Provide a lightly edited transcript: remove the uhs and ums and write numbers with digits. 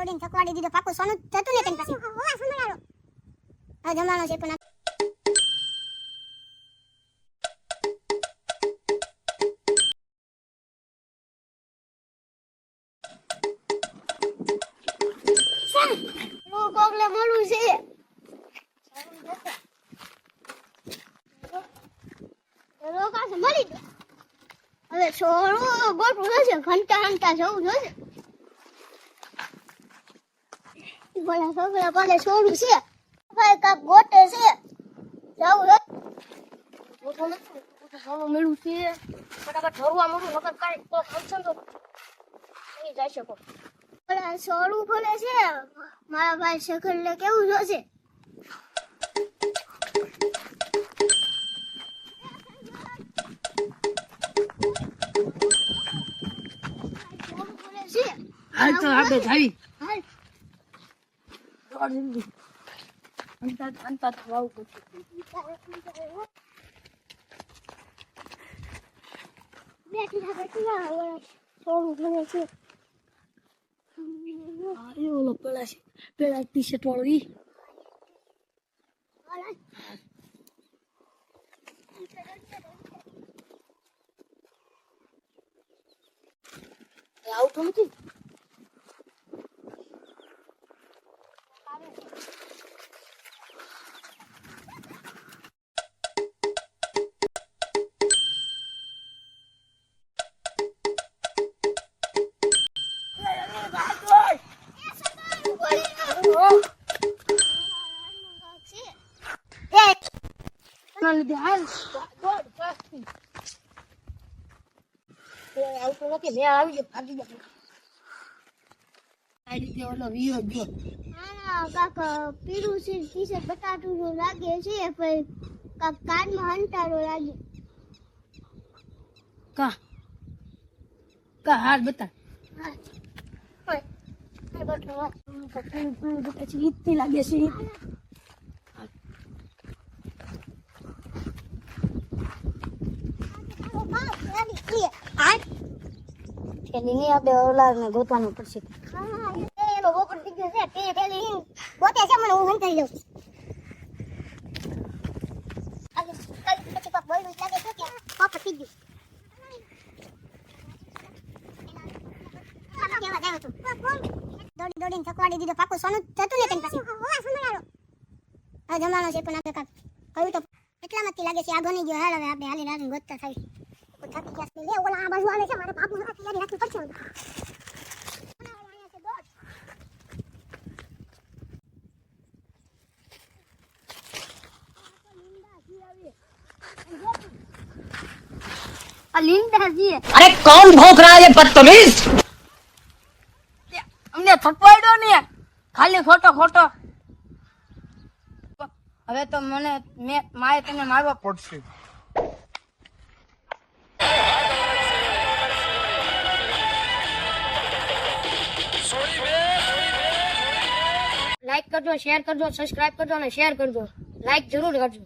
દોડીને થકવાડી દીધો. પાકું સોનું જતું ને તેની પાસે. હોવા સુમરાળો આ જમાનો છે પણ કોકલે મળું છે. રોકા છે મળી ગયો. હવે છોડું ગોઠવું છે. ઘંટા ઘંટા જવું જોઈએ. બોલા છોકરા પાસે છોડું છે. ભાઈ કાક ગોટે છે. જવું છે. ગોઠવું નથી. સોનું મળ્યું છે. ફટાફટ ઢોરવા મળું નકર કાંઈ તો ફંક્શન તો નહીં જઈ શકો. બોલા છોડું ખોલે છે. મારા ભાઈ શકલ કેવું જોશે. હાલ તો આપણે જાવી. હાલ દોડ જલ્દી. અંતા થવાવું પડશે. બેઠી થોડું ઘણું છે. હા એ ઓલો પેલા ટી શર્ટ વાળો ઈ. આવતો નથી. આવતો નથી. મેં આવી ગયો. ભાગી ગયો. આ રીતે ઓલો વિયો ગયો. કાક પીળું છે ટી-શર્ટ બટાટું લાગે છે. પણ કાક કાનમાં હંટારો લાગે. કા હાર બતા. પછી ઈદથી લાગે છે. એની આપણે ઓલાને ગોતવાનું પડશે. એનો બોકર દીધો છે. તે પેલી ગોતે છે મને હું હંતાઈ લઉં. આગળ પછી કોક બોલવું લાગે છે કે પોપટ થઈ ગયું. દોડીને થકવાડી દીધો. પાકું સોનું જતું ને તેની પાસે. હોવા સુમરાળો આ જમાનો છે પણ આપણે કાક કહ્યું તો એટલામાંથી લાગે છે. આ બની ગયો. હાલ હવે આપણે હાલી રાત ગોતતા થાય. થાકી ગયા છે. લે ઓલા આ બાજુ આવે છે. મારે બાપુ ના તૈયારી રાખવી પડશે. लिंडा जी अरे कौन भौंक रहा है ये बदतमीज। अમને થપવાડ્યો ને ખાલી ખોટો હવે તો મને માએ તને મારવા પડશે. લાઈક કરજો, શેર કરજો, સબસ્ક્રાઇબ કરજો અને શેર કરજો. લાઈક જરૂર કરજો.